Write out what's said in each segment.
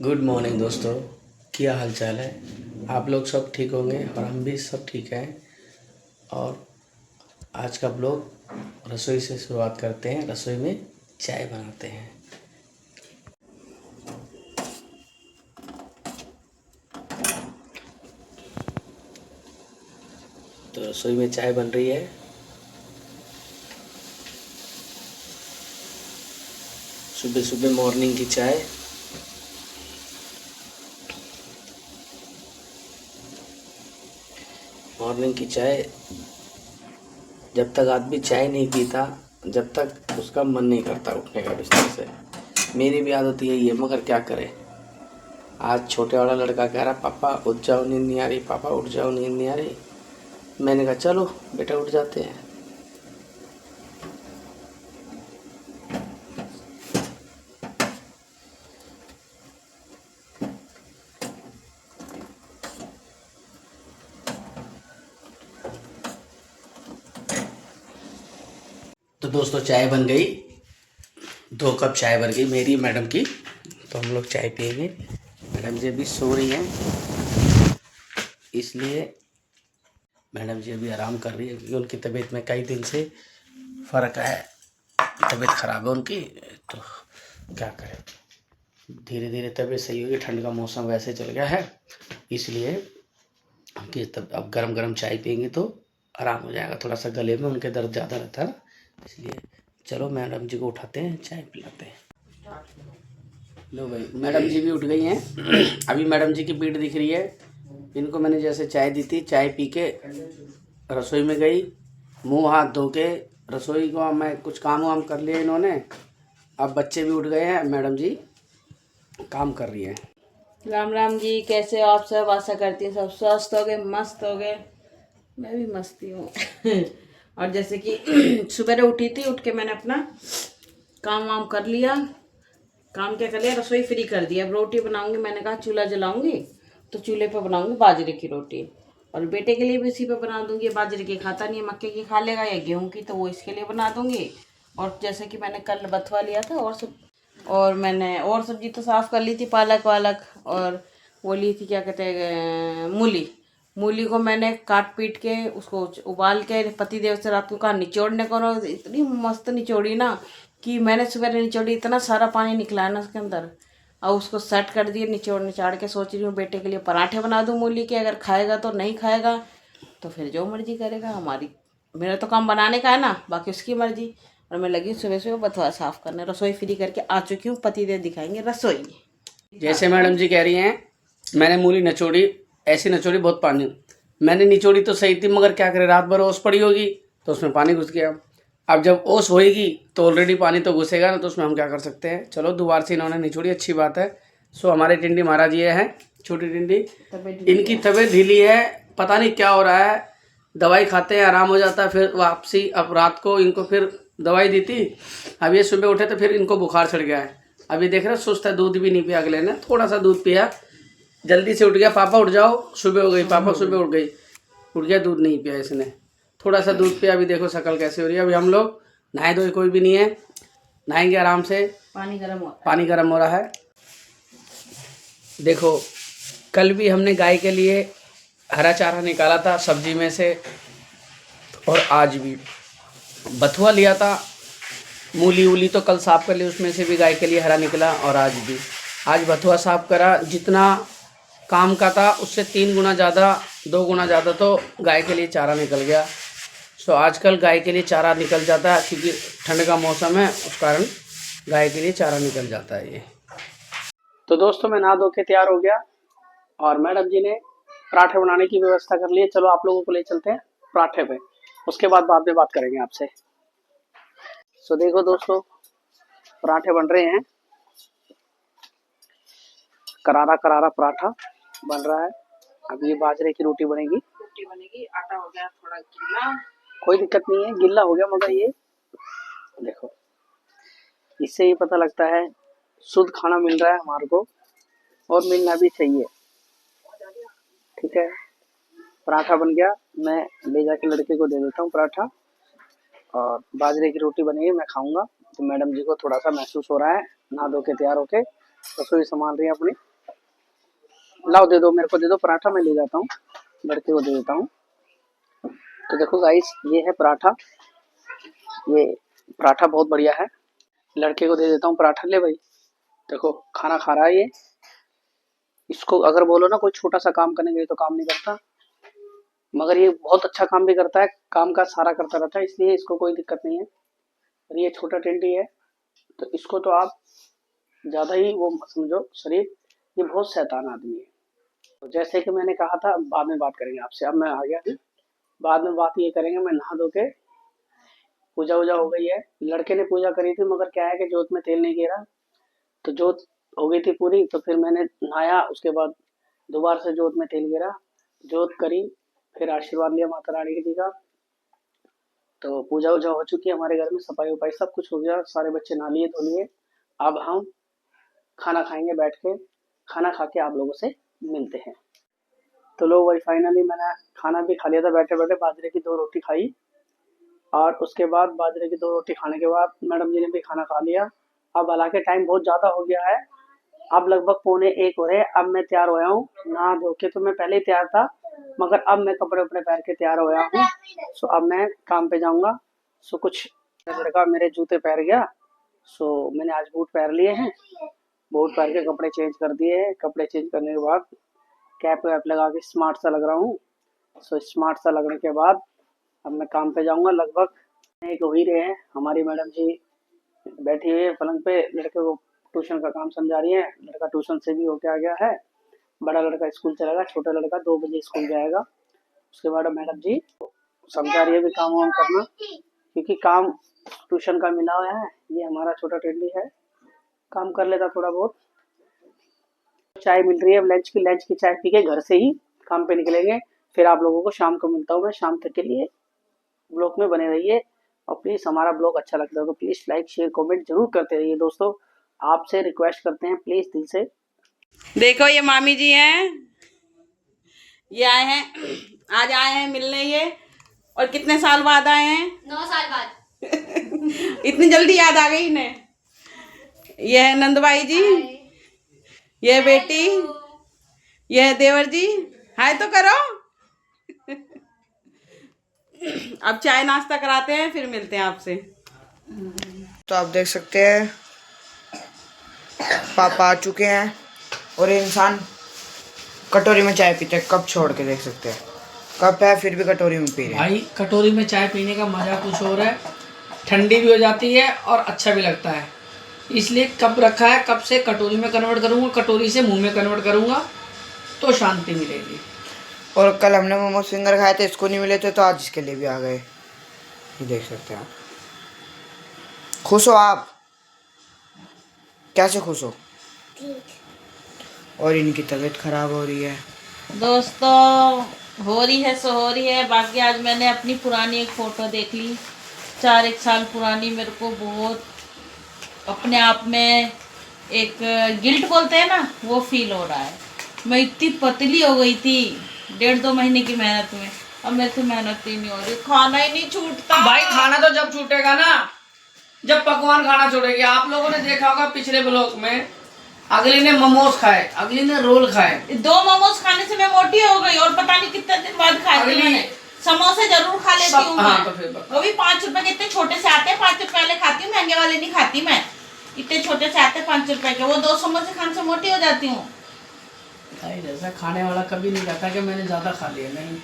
Good morning दोस्तों। क्या हाल चाल है? आप लोग सब ठीक होंगे और हम भी सब ठीक हैं। और आज का ब्लॉग रसोई से शुरुआत करते हैं। रसोई में चाय बनाते हैं। तो रसोई में चाय बन रही है। सुबह सुबह मॉर्निंग की चाय। मॉर्निंग की चाय। जब तक आदमी चाय नहीं पीता, जब तक उसका मन नहीं करता उठने का बिस्तर से। मेरी भी आदत यही है, मगर क्या करें। आज छोटे वाला लड़का कह रहा, पापा उठ जाओ, नींद नहीं आ रही, पापा उठ जाओ, नींद नहीं आ रही। मैंने कहा चलो बेटा उठ जाते हैं। तो दोस्तों चाय बन गई। 2 कप चाय बन गई मेरी मैडम की। तो हम लोग चाय पियेंगे। मैडम जी अभी सो रही हैं, इसलिए मैडम जी अभी आराम कर रही है, क्योंकि उनकी तबीयत में कई दिन से फ़र्क है। तबीयत ख़राब है उनकी, तो क्या करें। धीरे धीरे तबीयत सही होगी। ठंड का मौसम वैसे चल गया है, इसलिए कि तब अब गरम गरम चाय पियेंगे तो आराम हो जाएगा। थोड़ा सा गले में उनके दर्द ज़्यादा रहता है ना, इसलिए चलो मैडम जी को उठाते हैं, चाय पिलाते हैं। लो भाई, मैडम जी भी उठ गई हैं। अभी मैडम जी की पीठ दिख रही है। इनको मैंने जैसे चाय दी थी, चाय पी के रसोई में गई, मुंह हाथ धो के रसोई को मैं कुछ काम वाम कर लिया इन्होंने। अब बच्चे भी उठ गए हैं, मैडम जी काम कर रही हैं। राम राम जी, कैसे हो आप सब? आशा करती हूँ सब स्वस्थ हो गए, मस्त हो गए। मैं भी मस्ती हूँ। और जैसे कि सुबह उठी थी, उठ के मैंने अपना काम वाम कर लिया। काम क्या कर लिया, रसोई फ्री कर दी। अब रोटी बनाऊंगी, मैंने कहा चूल्हा जलाऊंगी तो चूल्हे पे बनाऊंगी बाजरे की रोटी। और बेटे के लिए भी इसी पे बना दूंगी। बाजरे की खाता नहीं है, मक्के की खा लेगा या गेहूं की, तो वो इसके लिए बना दूंगी। और जैसे कि मैंने कल बथुआ लिया था, और सब और मैंने और सब्जी तो साफ़ कर ली थी, पालक वालक। और वो ली थी, क्या कहते हैं, मूली। मूली को मैंने काट पीट के उसको उबाल के पति देव से रात को कहा निचोड़ने को, और इतनी मस्त निचोड़ी ना कि मैंने सुबह निचोड़ी, इतना सारा पानी निकला है ना उसके अंदर। और उसको सेट कर दिए, निचोड़ निचाड़ के सोच रही हूँ बेटे के लिए पराठे बना दूँ मूली के। अगर खाएगा तो, नहीं खाएगा तो फिर जो मर्जी करेगा। हमारी मेरा तो काम बनाने का है ना, बाकी उसकी मर्जी। और मैं लगी सुबह सुबह बथुआ साफ करने। रसोई फ्री करके आ चुकी हूँ, पति देव दिखाएंगे रसोई। जैसे मैडम जी कह रही हैं, मैंने मूली निचोड़ी, ऐसी निचोड़ी बहुत पानी। मैंने निचोड़ी तो सही थी, मगर क्या करें, रात भर ओस पड़ी होगी तो उसमें पानी घुस गया। अब जब ओस होएगी तो ऑलरेडी पानी तो घुसेगा ना, तो उसमें हम क्या कर सकते हैं। चलो दोबारा से इन्होंने निचोड़ी, अच्छी बात है। सो हमारे टिंडी महाराज ये हैं, छोटी टिंडी, इनकी तबीयत ढीली है, पता नहीं क्या हो रहा है। दवाई खाते हैं, आराम हो जाता है, फिर वापसी। अब रात को इनको फिर दवाई दी थी, अब ये सुबह उठे तो फिर इनको बुखार चढ़ गया है। अभी देख रहे हो, सुस्त है, दूध भी नहीं पिया। अगले ने थोड़ा सा दूध पिया, जल्दी से उठ गया, पापा उठ जाओ, सुबह हो गई, पापा सुबह उठ गई, उठ गया, दूध नहीं पिया इसने। थोड़ा सा दूध पिया। अभी देखो शक्ल कैसे हो रही है। अभी हम लोग नहाए धोए कोई भी नहीं है, नहाएंगे आराम से। पानी गर्म हो रहा है। देखो, कल भी हमने गाय के लिए हरा चारा निकाला था सब्जी में से, और आज भी बथुआ लिया था। मूली वूली तो कल साफ़ कर ली, उसमें से भी गाय के लिए हरा निकला। और आज भी, आज बथुआ साफ़ करा। जितना काम का था उससे 3 गुना ज़्यादा, 2 गुना ज़्यादा तो गाय के लिए चारा निकल गया। सो आजकल गाय के लिए चारा निकल जाता है, क्योंकि ठंड का मौसम है, उस कारण गाय के लिए चारा निकल जाता है ये। तो दोस्तों मैं नहा धो के तैयार हो गया, और मैडम जी ने पराठे बनाने की व्यवस्था कर ली है। चलो आप लोगों को ले चलते हैं पराठे पे, उसके बाद में बात करेंगे आपसे। सो देखो दोस्तों, पराठे बन रहे हैं। करारा करारा पराठा बन रहा है। अब ये बाजरे की रोटी बनेगी। आटा हो गया थोड़ा गीला, कोई दिक्कत नहीं है, गीला हो गया, मगर ये देखो, इससे ही पता लगता है शुद्ध खाना मिल रहा है हमारे को, और मिलना भी चाहिए। ठीक है, पराठा बन गया, मैं ले जाके लड़के को दे देता हूँ पराठा। और बाजरे की रोटी बनी है, मैं खाऊंगा। तो मैडम जी को थोड़ा सा महसूस हो रहा है, नहा धो के तैयार होके रसोई संभाल रही है अपनी। लाओ दे दो, मेरे को दे दो पराठा, मैं ले जाता हूँ, लड़के को दे देता हूँ। तो देखो गाइस, ये है पराठा, ये पराठा बहुत बढ़िया है। लड़के को दे देता हूँ पराठा, ले भाई। देखो खाना खा रहा है ये। इसको अगर बोलो ना कोई छोटा सा काम करने के लिए तो काम नहीं करता, मगर ये बहुत अच्छा काम भी करता है, काम का सारा करता रहता है, इसलिए इसको कोई दिक्कत नहीं है। और ये छोटा टेंटी है, तो इसको तो आप ज़्यादा ही वो मत समझो शरीफ, ये बहुत शैतान आदमी है। तो जैसे कि मैंने कहा था, बाद में बात करेंगे आपसे, अब मैं आ गया, बाद में बात ये करेंगे। मैं नहा धो के, पूजा वूजा हो गई है, लड़के ने पूजा करी थी, मगर क्या है कि जोत में तेल नहीं गिरा, तो जोत हो गई थी पूरी। तो फिर मैंने नहाया, उसके बाद दोबारा से जोत में तेल गिरा, जोत करी, फिर आशीर्वाद लिया माता रानी जी का। तो पूजा वूजा हो चुकी है हमारे घर में, सफाई वफाई सब कुछ हो गया, सारे बच्चे नहा लिए धो लिए। अब हम खाना खाएंगे बैठ के, खाना खा के आप लोगों से मिलते हैं। तो लो वही फाइनली मैंने खाना भी खा लिया था, बैठे बैठे बाजरे की 2 रोटी खाई, और उसके बाद बाजरे की 2 रोटी खाने के बाद मैडम जी ने भी खाना खा लिया। अब हालांकि टाइम बहुत ज़्यादा हो गया है, अब लगभग 12:45 हो रहे हैं। अब मैं तैयार होया हूँ नहा धो के, तो मैं पहले ही तैयार था, मगर अब मैं कपड़े वपड़े पहन के तैयार होया हूँ। सो अब मैं काम पे जाऊँगा। सो कुछ लड़का मेरे जूते पहन गया, सो मैंने आज बूट पहन लिए हैं, बूट पहन के कपड़े चेंज कर दिए हैं। कपड़े चेंज करने के बाद कैप वैप लगा के स्मार्ट सा लग रहा हूँ। सो स्मार्ट सा लगने के बाद अब मैं काम पे जाऊँगा। लगभग 1 हो ही रहे हैं। हमारी मैडम जी बैठी हुई है पलंग पे, लड़के को ट्यूशन का काम समझा रही है। लड़का ट्यूशन से भी होके आ गया है, बड़ा लड़का स्कूल चलेगा, छोटा लड़का 2 बजे स्कूल जाएगा। उसके बाद मैडम जी समझा रही है भी काम वाम करना, क्योंकि काम ट्यूशन का मिला हुआ है। ये हमारा छोटा टेंडी है, काम कर लेता थोड़ा बहुत। चाय मिल रही है, लंच की चाय पी के घर से ही काम पे निकलेंगे। फिर आप लोगों को शाम को मिलता हूँ मैं, शाम तक के लिए ब्लॉग में बने रहिए। और प्लीज़ हमारा ब्लॉग अच्छा लगता है तो प्लीज़ लाइक शेयर कमेंट जरूर करते रहिए दोस्तों, आपसे रिक्वेस्ट करते हैं प्लीज़ दिल से। देखो ये मामी जी हैं, ये आए हैं, आज आए हैं मिलने ये। और कितने साल बाद आए हैं? 9 साल बाद। इतनी जल्दी याद आ गई इन्हें। ये है नंदबाई जी, ये है बेटी, ये है देवर जी। हाय तो करो। अब चाय नाश्ता कराते हैं, फिर मिलते हैं आपसे। तो आप देख सकते हैं पापा आ चुके हैं, और ये इंसान कटोरी में चाय पीते हैं। कप छोड़ के देख सकते हैं, कप है फिर भी कटोरी में पी रहे हैं। भाई कटोरी में चाय पीने का मज़ा कुछ और है, ठंडी भी हो जाती है और अच्छा भी लगता है, इसलिए कप रखा है। कप से कटोरी में कन्वर्ट करूँगा, कटोरी से मुंह में कन्वर्ट करूँगा, तो शांति मिलेगी। और कल हमने मोमोज फिंगर खाए थे, इसको नहीं मिले थे, तो आज इसके लिए भी आ गए। ये देख सकते हैं आप। खुश हो आप? कैसे खुश हो? और इनकी तबीयत खराब हो रही है दोस्तों, हो रही है सो हो रही है। बाकी आज मैंने अपनी पुरानी एक फ़ोटो देख ली, 4-1 साल पुरानी। मेरे को बहुत अपने आप में एक गिल्ट बोलते हैं ना, वो फील हो रहा है। मैं इतनी पतली हो गई थी 1.5-2 महीने की मेहनत में, अब मेरे से मेहनत ही नहीं हो रही, खाना ही नहीं छूटता। भाई खाना तो जब छूटेगा ना, जब पकवान खाना छोड़ेगी। आप लोगों ने देखा होगा पिछले ब्लॉग में, अगली ने मोमोज खाए, अगली ने रोल खाए। 2 मोमोज खाने से मैं मोटी हो गई, और पता नहीं कितने दिन बाद खाए थे मैंने। समोसे जरूर खा लेती हूँ हाँ, तो मैं, फिर वो भी 5 रुपए के, इतने छोटे से आते हैं। 5 रुपए वाले खाती हूँ, महंगे वाले नहीं खाती मैं। इतने छोटे से आते हैं 5 रुपए के, वो 2 समोसे खाने से मोटी हो जाती हूँ। जैसा खाने वाला कभी नहीं कहता कि मैंने ज्यादा खा लिया, नहीं,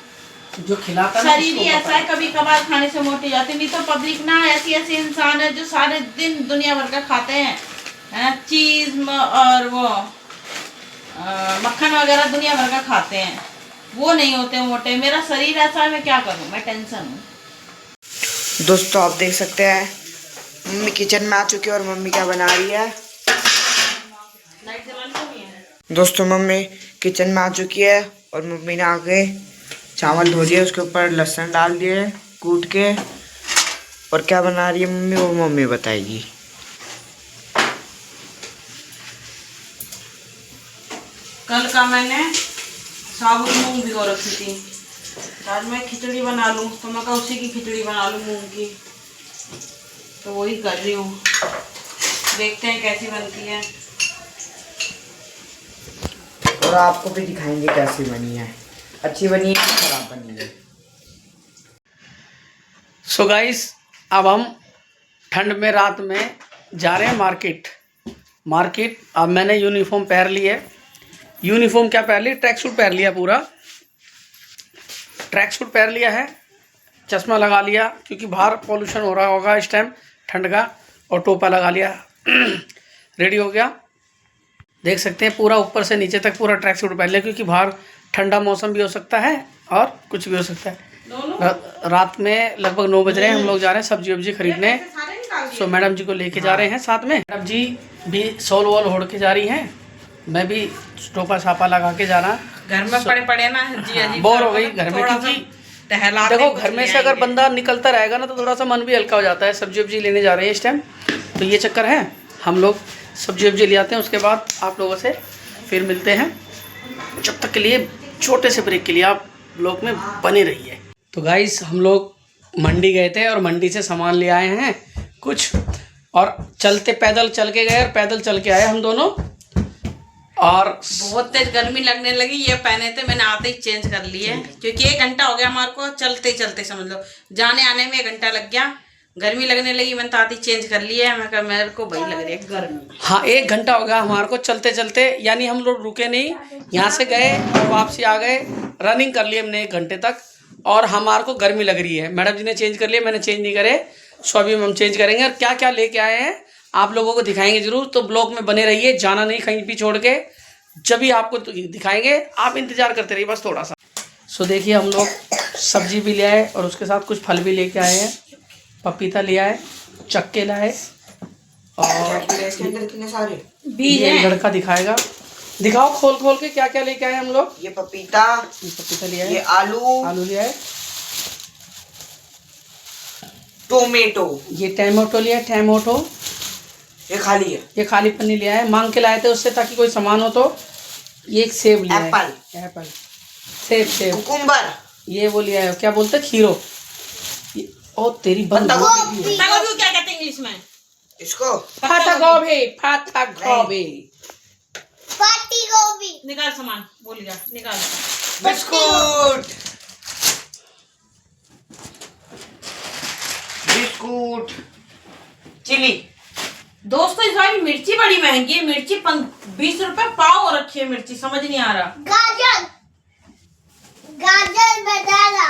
जो खिलाता ना शरीर ही ऐसा है, कभी कभार खाने से मोटी जाती। नहीं तो पब्लिक ना ऐसी ऐसी इंसान है जो सारे दिन दुनिया भर का खाते हैं, चीज और वो मक्खन वगैरह दुनिया भर का खाते हैं, वो नहीं होते मोटे। मेरा शरीर ऐसा है, मैं क्या करूँ, मैं टेंशन हूँ। दोस्तों। आप देख सकते हैं मम्मी किचन में आ चुकी है, और मम्मी क्या बना रही है। लाइट जलानी नहीं है दोस्तों, मम्मी किचन में आ चुकी है, और मम्मी ने आके चावल धो दिए, उसके ऊपर लहसुन डाल दिए कूट के। और क्या बना रही है मम्मी, वो मम्मी बताएगी। कल का मैंने साबुत मूंग भिगो रखी थी, आज मैं खिचड़ी बना लूँ, तो मैं कहा उसी की खिचड़ी बना लूँ मूंग की, तो वही कर रही हूँ। देखते हैं कैसी बनती है। आपको भी दिखाएंगे कैसी बनी है, अच्छी बनी है कि खराब बनी है। सो गाइस, अब हम ठंड में रात में जा रहे हैं मार्केट। अब मैंने यूनिफॉर्म पहन ली है। यूनिफॉर्म क्या पहन ली, ट्रैक सूट पहन लिया, पूरा ट्रैक सूट पहन लिया है, चश्मा लगा लिया क्योंकि बाहर पॉल्यूशन हो रहा होगा इस टाइम ठंड का, और टोपा लगा लिया। रेडी हो गया, देख सकते हैं पूरा ऊपर से नीचे तक पूरा ट्रैक सूट पहन लिया क्योंकि बाहर ठंडा मौसम भी हो सकता है और कुछ भी हो सकता है। रात में लगभग 9 बज रहे हैं, हम लोग जा रहे हैं सब्जी वब्जी खरीदने। सो मैडम जी को लेके जा रहे हैं साथ में। मैडम जी भी सॉल वॉल ओढ़ के जा रही हैं, मैं भी टोपा छापा लगा के जाना। घर में पड़े पड़े ना जी, हाँ, बोर हो गई घर में, क्योंकि देखो घर में से अगर बंदा निकलता रहेगा ना तो थोड़ा सा मन भी हल्का हो जाता है। सब्जी वब्जी लेने जा रहे हैं इस टाइम, तो ये चक्कर है। हम लोग सब्जी वब्जी ले आते हैं, उसके बाद आप लोगों से फिर मिलते हैं। जब तक के लिए छोटे से ब्रेक के लिए आप ब्लॉग में बने रहिए। तो गाइस, हम लोग मंडी गए थे और मंडी से सामान ले आए हैं कुछ, और चलते पैदल चल के गए और पैदल चल के आए हम दोनों। और बहुत तेज गर्मी लगने लगी, ये पहने थे मैंने आते ही चेंज कर लिए क्योंकि 1 घंटा हो गया हमारे को चलते चलते, समझ लो जाने आने में 1 घंटा लग गया। गर्मी लगने लगी, मैंने तो आते ही चेंज कर लिया है। मैं कहा मेरे को वही लग रही है गर्मी। हाँ, 1 घंटा हो गया हमारे को चलते चलते, यानी हम लोग रुके नहीं, यहाँ से गए और वापसी आ गए। रनिंग कर ली हमने 1 घंटे तक, और हमारे को गर्मी लग रही है। मैडम जी ने चेंज कर लिया, मैंने चेंज नहीं करे, सो अभी हम चेंज करेंगे। और क्या क्या लेके आए हैं आप लोगों को दिखाएंगे जरूर, तो ब्लॉग में बने रहिए, जाना नहीं कहीं भी छोड़ के, जब भी आपको दिखाएंगे आप इंतजार करते रहिए बस थोड़ा सा। सो देखिए, हम लोग सब्जी भी ले आए और उसके साथ कुछ फल भी लेके आए हैं। पपीता ले आए, चक्के लाए, और इसके अंदर कितने सारे बीज ये हैं। लड़का दिखाएगा, दिखाओ खोल खोल के क्या क्या लेके आए हम लोग। ये पपीता, ये पपीता ले आए, ये आलू ले आए, टोमेटो, ये टमाटो लिया, टमाटो ये खाली है, ये खाली पन्नी ले आए, मांग के लाए थे उससे ताकि कोई सामान हो तो। ये एक सेब लिया है, एप्पल, सेब, कुकुम्बर, ये वो लिया है, क्या बोलते हैं, खीरो। ओ तेरी बंद पत्ता गोभी क्या कहते हैं इंग्लिश में? इसको पत्ता गोभी, पत्ता गोभी, पत्ती गोभी। निकाल सामान, बोल गया निकाल। Biscuit, biscuit, chilli. दोस्तों इस बार मिर्ची बड़ी महंगी है, मिर्ची 20 रुपए पाव हो रखी है मिर्ची, समझ नहीं आ रहा। गाजर बताना,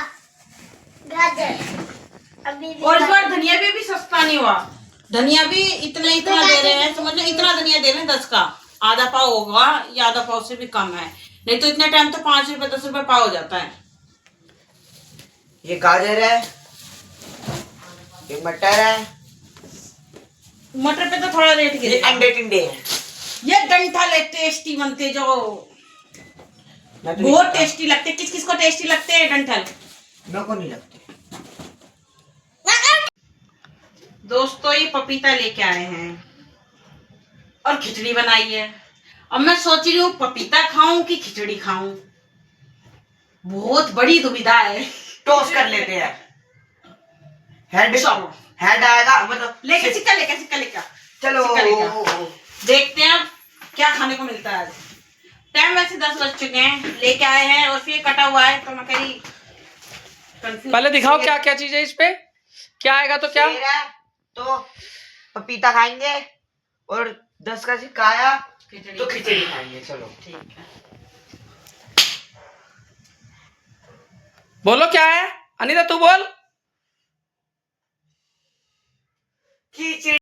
गाजर अभी और इस बार धनिया भी सस्ता नहीं हुआ, धनिया भी इतना दे रहे हैं, समझ लो इतना धनिया दे रहे हैं 10 का, आधा पाव होगा या आधा पाव से भी कम है, नहीं तो इतने टाइम तो 5 रुपए 10 रुपए पाव हो जाता है। ये गाजर है, ये मटर है, मटर पे तो थोड़ा रेट ये गिरेगा। अंडे टिंडे हैं। ये डंठल है, टेस्टी बनते जो मैं तो बहुत टेस्टी लगते। किस किस को टेस्टी लगते हैं डंठल? मेरे को नहीं लगते। दोस्तों ये पपीता लेके आए हैं और खिचड़ी बनाई है। अब मैं सोच रही हूँ पपीता खाऊं कि खिचड़ी खाऊं, बहुत बड़ी दुविधा है। टॉस कर लेते हैं, हेड चलो। हेड आएगा, मतलब लेके सिक्का लेके चलो सिक्का लेके देखते हैं अब क्या खाने को मिलता है आज। टाइम वैसे 10 बज चुके हैं, लेके आए हैं और फिर कटा हुआ है, तो मैं कहीं कंफ्यूज। पहले दिखाओ क्या क्या चीज है इस पे, क्या आएगा तो क्या। तो पपीता खाएंगे और 10 का सिक्का आया खिचड़ी तो खिचड़ी खाएंगे। चलो ठीक है। बोलो क्या है, अनिता तू बोल। खिचड़ी।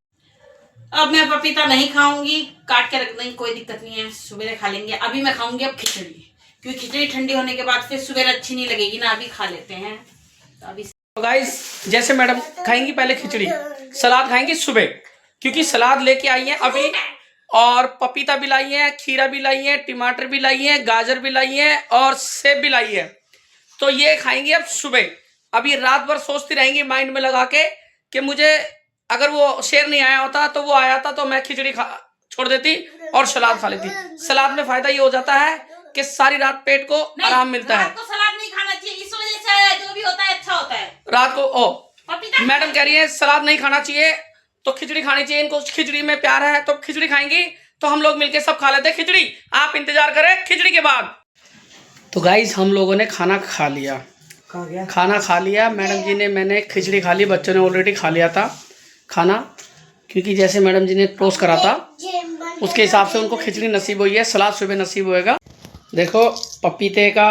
अब मैं पपीता नहीं खाऊंगी, काट के रख देंगे, कोई दिक्कत नहीं है, सुबह खा लेंगे। अभी मैं खाऊंगी अब खिचड़ी, क्योंकि खिचड़ी ठंडी होने के बाद फिर सुबह अच्छी नहीं लगेगी ना, अभी खा लेते हैं। तो अभी तो गाइस, जैसे मैडम खाएंगी पहले खिचड़ी, सलाद खाएंगी सुबह, क्योंकि सलाद लेके आई है अभी, और पपीता भी लाई है, खीरा भी लाई है, टमाटर भी लाई है, गाजर भी लाई है और सेब भी लाई है। तो ये खाएंगी अब सुबह। अभी रात भर सोचती रहेंगी माइंड में लगा के कि मुझे अगर वो शेर नहीं आया होता तो वो आया था तो मैं खिचड़ी छोड़ देती और सलाद खा लेती। सलाद में फायदा ये हो जाता है कि सारी रात पेट को आराम मिलता है। रात को सलाद नहीं खाना चाहिए, इस वजह से जो भी होता है अच्छा होता है। रात को पपीता मैडम कह रही है सलाद नहीं खाना चाहिए तो खिचड़ी खानी चाहिए, इनको खिचड़ी में प्यार है तो खिचड़ी खाएंगी तो हम लोग मिलके सब खा लेते हैं खिचड़ी। आप इंतजार करें खिचड़ी के बाद। तो गाइस हम लोगों ने खाना खा लिया, खाना खा लिया। मैडम जी ने, मैंने खिचड़ी खा ली, बच्चों ने ऑलरेडी खा लिया था खाना, क्योंकि जैसे मैडम जी ने टोस्ट करा था उसके हिसाब से उनको खिचड़ी नसीब हुई है। सलाद सुबह नसीब होएगा। देखो पपीते का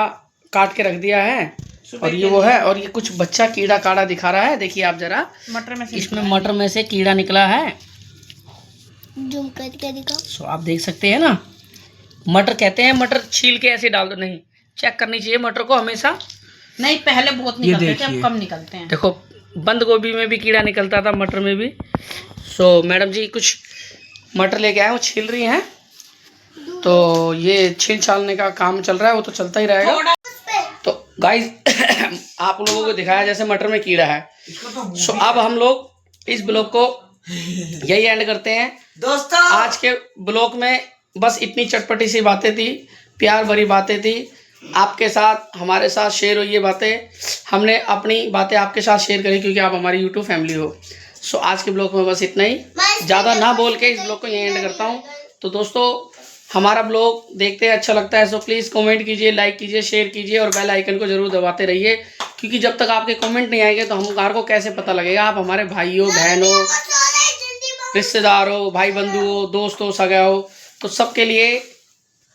काट के रख दिया है और ये वो है, और ये कुछ बच्चा कीड़ा काड़ा दिखा रहा है। देखिए आप जरा, मटर में से इसमें मटर में से कीड़ा निकला है। जूम करके दिखाओ। सो आप देख सकते हैं ना, मटर कहते हैं, मटर छील के ऐसे डाल दो, नहीं चेक करनी चाहिए मटर को हमेशा। नहीं, पहले बहुत निकलते थे, अब कम निकलते हैं। देखो बंद गोभी में भी कीड़ा निकलता था, मटर में भी। सो मैडम जी कुछ मटर लेके आए, वो छील रही हैं, तो ये छील छालने का काम चल रहा है, वो तो चलता ही रहेगा। तो गाइस आप लोगों को दिखाया जैसे मटर में कीड़ा है। सो अब हम लोग इस ब्लॉग को यही एंड करते हैं दोस्तों। आज के ब्लॉग में बस इतनी चटपटी सी बातें थी, प्यार भरी बातें थी, आपके साथ हमारे साथ शेयर हुई ये बातें। हमने अपनी बातें आपके साथ शेयर करी क्योंकि आप हमारी यूट्यूब फैमिली हो। सो आज के ब्लॉग में बस इतना ही, ज़्यादा ना बोल के इस ब्लॉग को यहीं एंड करता हूँ। तो दोस्तों हमारा ब्लॉग देखते हैं अच्छा लगता है सो प्लीज़ कमेंट कीजिए, लाइक कीजिए, शेयर कीजिए और बेल आइकन को जरूर दबाते रहिए, क्योंकि जब तक आपके कमेंट नहीं आएंगे तो हमारे को कैसे पता लगेगा आप हमारे भाई हो, बहन हो, रिश्तेदार हो, भाई बंधु हो, दोस्त हो, सगा हो। तो सबके लिए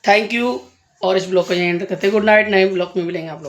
थैंक यू और इस ब्लॉग को यहीं एंड करते हैं। गुड नाइट, नए ब्लॉग में मिलेंगे आप लोग।